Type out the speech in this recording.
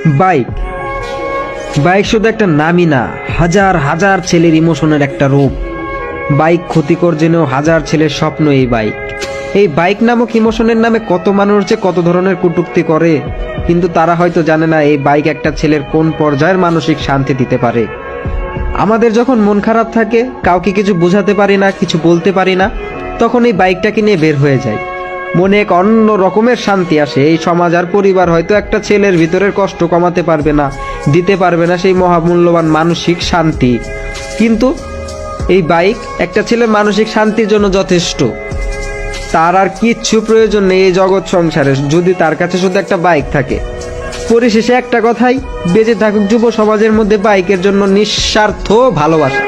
Bike bike শুধু একটা নামই না, হাজার হাজার ছেলের ইমোশনের একটা রূপ। বাইক ক্ষতিকর জেনেও হাজার ছেলের স্বপ্ন এই বাইক। এই বাইক নামক ইমোশনের নামে কত মানুষ যে কত ধরনের কটূক্তি করে, কিন্তু তারা হয়তো জানে না এই বাইক একটা ছেলের কোন পর্যায়ের মানসিক শান্তি দিতে পারে। আমাদের যখন মন খারাপ থাকে, কাউকে কিছু বোঝাতে পারি না, কিছু বলতে পারি না, তখন এই বাইকটাকে নিয়ে বের হয়ে যাই। মনে এক অন্য রকমের শান্তি আসে। এই সমাজ আর পরিবার হয়তো একটা ছেলের ভিতরের কষ্ট কমাতে পারবে না, দিতে পারবে না সেই মহামূল্যবান মানসিক শান্তি, কিন্তু এই বাইক একটা ছেলের মানসিক শান্তির জন্য যথেষ্ট। তার আর কিচ্ছু প্রয়োজন নেই এই জগৎ সংসারে, যদি তার কাছে শুধু একটা বাইক থাকে। পরিশেষে একটা কথাই, বেঁচে থাকুক যুব সমাজের মধ্যে বাইকের জন্য নিঃস্বার্থ ভালোবাসা।